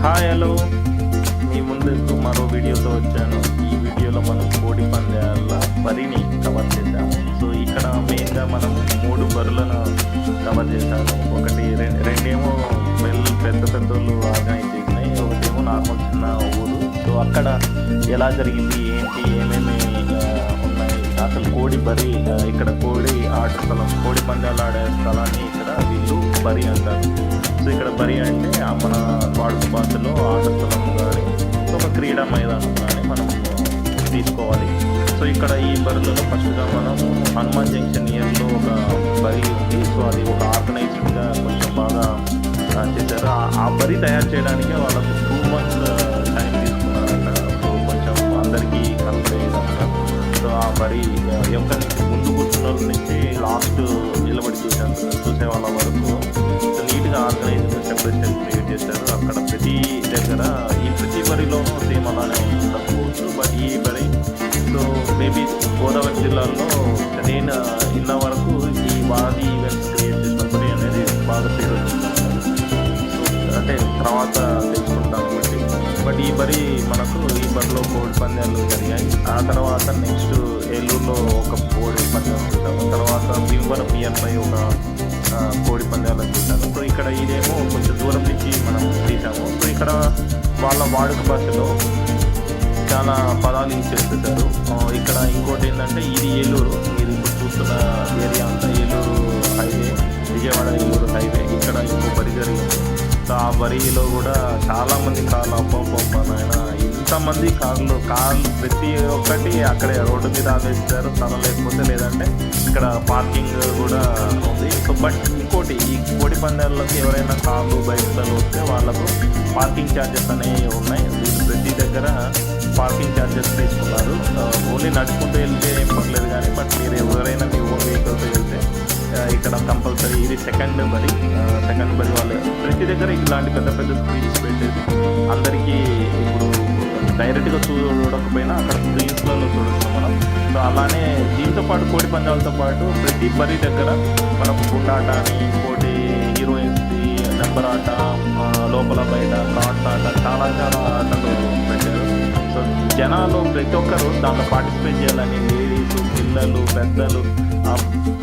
Hi hello, మీ ముందుకు మరో వీడియోతో వచ్చాను. ఈ వీడియోలో మనం కోడి పందాల బరిని కవర్ చేశాము. సో ఇక్కడ మెయిన్గా మనం 3 బరులను కవర్ చేశాము. ఒకటి రెండేమో పెద్ద పెద్దోళ్ళు ఆర్గనైజ్ చేసినాయి, ఒకటేమో నార్మల్ చిన్న ఊరు. సో అక్కడ ఎలా జరిగింది, ఏంటి, ఏమేమి ఉన్నాయి, అసలు కోడి బరి, ఇక్కడ కోడి ఆట స్థలం, కోడి పందాలు ఆడే స్థలాన్ని ఇక్కడ వీళ్ళు బరి అంటారు. సో ఇక్కడ బరి అంటే మన వాడుక భాషలో ఆట స్థలం కానీ ఒక క్రీడా మైదానం కానీ మనం తీసుకోవాలి. సో ఇక్కడ ఈ బరిలలో ఫస్ట్గా మనం హనుమాన్ జంక్షన్ నియర్లో ఒక బరి ఉంది. సో అది ఒక ఆర్గనైజ్డ్గా కొంచెం బాగా చేశారు. ఆ బరి తయారు చేయడానికి వాళ్ళకు 2 months టైం తీసుకున్నారంట. సో కొంచెం అందరికీ కనపడే విధంగా. సో ఆ బరి ఎక్కడి నుంచి ముందు కూర్చున్న వాళ్ళ నుంచి లాస్ట్ నిలబడి చూసే వాళ్ళ వరకు నీట్గా ఆర్గనైజ్గా సెపరేషన్ క్రియేట్ చేశారు. అక్కడ ప్రతి దగ్గర ప్రతి బరిలోనూ సేమ్ అలానే ఉండకపోవచ్చు, బట్ ఈ బరి సో మేబీ గోదావరి జిల్లాలో నేను ఇన్న వరకు ఈ వాది ఈవెంట్స్ క్రియేట్ చేసిన బరి అనేది బాగా పేరు వచ్చింది. సో అంటే తర్వాత తెలుసుకుంటాం బట్టి, బట్ ఈ బరి మనకు ఈ బరిలో కోడి పందాలు జరిగాయి. ఆ తర్వాత నెక్స్ట్ ఏలూరులో ఒక కోడి పందాలు చూసాము. తర్వాత భీమవరం నియర్ బై ఒక కోడి పందాలను చూసాము. సో ఇక్కడ ఇదేమో కొంచెం దూరం నుంచి మనం తీసాము. సో ఇక్కడ వాళ్ళ వాడుక భాషలో చాలా పదాలు యూజ్ చేస్తారు. ఇక్కడ ఇంకోటి ఏంటంటే ఇది ఏలూరు, మీరు ఇప్పుడు చూస్తున్న ఏరియా అంతా ఏలూరు హైవే, విజయవాడ ఏలూరు హైవే. ఇక్కడ ఇంకో బరి జరిగింది. సో ఆ బరిలో కూడా చాలామంది కార్లు అప్పనాయన ఇంతమంది కార్లు ప్రతి ఒక్కటి అక్కడే రోడ్డు మీద ఆపేస్తారు, స్థలం లేకపోతే, లేదంటే ఇక్కడ పార్కింగ్ కూడా ఉంది. సో బట్ ఇంకోటి, ఈ కోడి పందాలకి ఎవరైనా కార్లు బైక్స్లో వస్తే వాళ్ళకు పార్కింగ్ ఛార్జెస్ అనేవి ఉన్నాయి. వీళ్ళు ప్రతి దగ్గర పార్కింగ్ ఛార్జెస్ తీసుకున్నారు. ఓన్లీ నడుచుకుంటూ వెళ్తే ఏం పర్లేదు కానీ, బట్ మీరు ఎవరైనా మీ ఓన్ వెహికల్తో వెళ్తే ఇక్కడ కంపల్సరీ. ఇది సెకండ్ బరి వాళ్ళు ప్రతి దగ్గర ఇలాంటి పెద్ద పెద్ద స్క్రీన్స్ పెట్టేసి అందరికీ ఇప్పుడు డైరెక్ట్గా చూడకపోయినా అక్కడ స్క్రీన్స్లలో చూడొచ్చు మనం. సో అలానే దీంతో పాటు కోడి పందాలతో పాటు ప్రతి బరి దగ్గర మనకు గుండాట అని, ఇంకోటి హీరోయిన్స్ది నెంబర్ ఆట, లోపల బయట కార్డ్స్ ఆట, చాలా ఆటలు పెట్టారు. సో జనాలు ప్రతి ఒక్కరు దాంట్లో పార్టిసిపేట్ చేయాలని, లేడీస్, పిల్లలు, పెద్దలు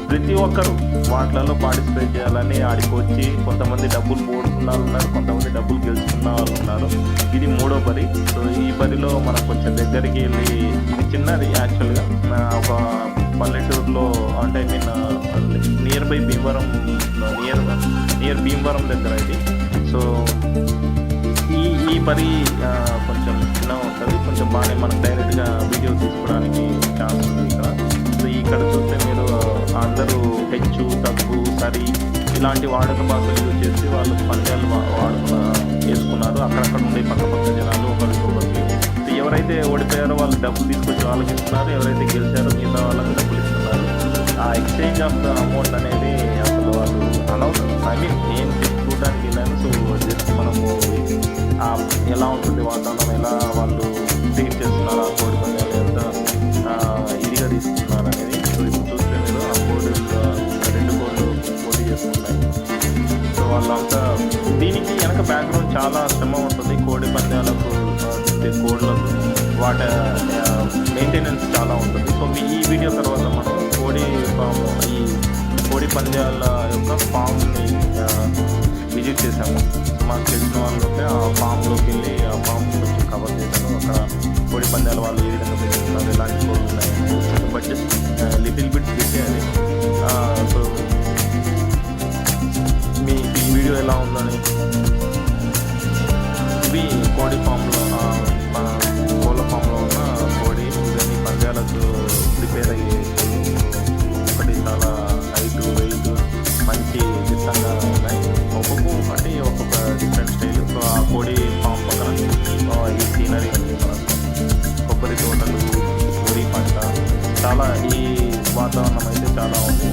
ప్రతి ఒక్కరు వాటిలలో పార్టిసిపేట్ చేయాలని ఆడికి వచ్చి కొంతమంది డబ్బులు పోడుకున్న వాళ్ళు ఉన్నారు, కొంతమంది డబ్బులు గెలుచుకున్న వాళ్ళు ఉన్నారు. ఇది 3వ బరి. సో ఈ బరిలో మనం కొంచెం దగ్గరికి వెళ్ళి, ఇది చిన్నది యాక్చువల్గా, ఒక పల్లెటూరులో అంటే near by Bhimavaram, near Bhimavaram దగ్గర ఇది. సో ఈ బరి కొంచెం చిన్నగా ఉంటుంది, కొంచెం బాగానే మనకు డైరెక్ట్గా వీడియో తీసుకోవడానికి ఛాన్స్ ఉంది ఇక్కడ. సో ఇక్కడ చూస్తే మీరు అందరూ హెచ్చు, తగ్గు, సరి ఇలాంటి వాడక భాషలు యూజ్ చేసి వాళ్ళు పందాలు వేసుకున్నారు. అక్కడక్కడ ఉండే పక్క జనాలు ఒకరికి. ఎవరైతే ఓడిపోయారో వాళ్ళు డబ్బులు తీసుకొచ్చి వాళ్ళకి ఇస్తున్నారు, ఎవరైతే గెలిచారో మిగతా వాళ్ళకి డబ్బులు ఇస్తున్నారు. ఆ ఎక్స్చేంజ్ ఆఫ్ ద అమౌంట్ అనేది అసలు వాళ్ళు అనవసరం. నేను చూడడానికి వెళ్ళాను. సో జస్ట్ మనము ఎలా ఉంటుంది వాతావరణం, ఎలా వాళ్ళు ట్రీట్ చేస్తున్నారు, ఆ కోడి పందాలు ఎంత ఇదిగా తీసుకున్నారు అనేది. సో ఇప్పుడు చూస్తే మీరు ఆ కోడి 2 కోళ్ళు పోటీ చేసుకున్నాయి. సో వాళ్ళంతా దీనికి వెనక బ్యాక్గ్రౌండ్ చాలా శ్రమ ఉంటుంది. కోడి పందాలకు కోళ్ళకు వాటి మెయింటెనెన్స్ చాలా ఉంటుంది. సో ఈ వీడియో తర్వాత మనం ఈ కోడి పందాల యొక్క ఫామ్ని విజిట్ చేసాము. మాకు తెలిసిన వాళ్ళు ఉంటే ఆ ఫామ్లోకి వెళ్ళి ఆ ఫామ్ కొంచెం కవర్ చేశాను. అక్కడ కోడి పందాల వాళ్ళు ఏ విధంగా పెంచుతున్నారు, ఎలాంటి కోళ్ళు ఉన్నాయని, బట్ జస్ట్ లిటిల్ బిట్ పెట్టేయాలి. సో మీ ఈ వీడియో ఎలా ఉందని, ఇవి కోడి ఫామ్లో, మన కోళ్ళ ఫామ్లో ఉన్న కోడి ఇవన్నీ పందాలకు ప్రిపేర్ అయ్యే ఒకటి చాలా హైట్, వెయిట్, మంచి దిట్టంగా ఉన్నాయి. అంటే ఒక్కొక్క డిఫరెంట్ స్టైల్. సో ఆ కోడి ఫామ్ పక్కన ఈ సీనరీ ఉంది, మనకు కొబ్బరి తోటలు, వరి పంట, చాలా ఈ వాతావరణం అయితే చాలా ఉంది.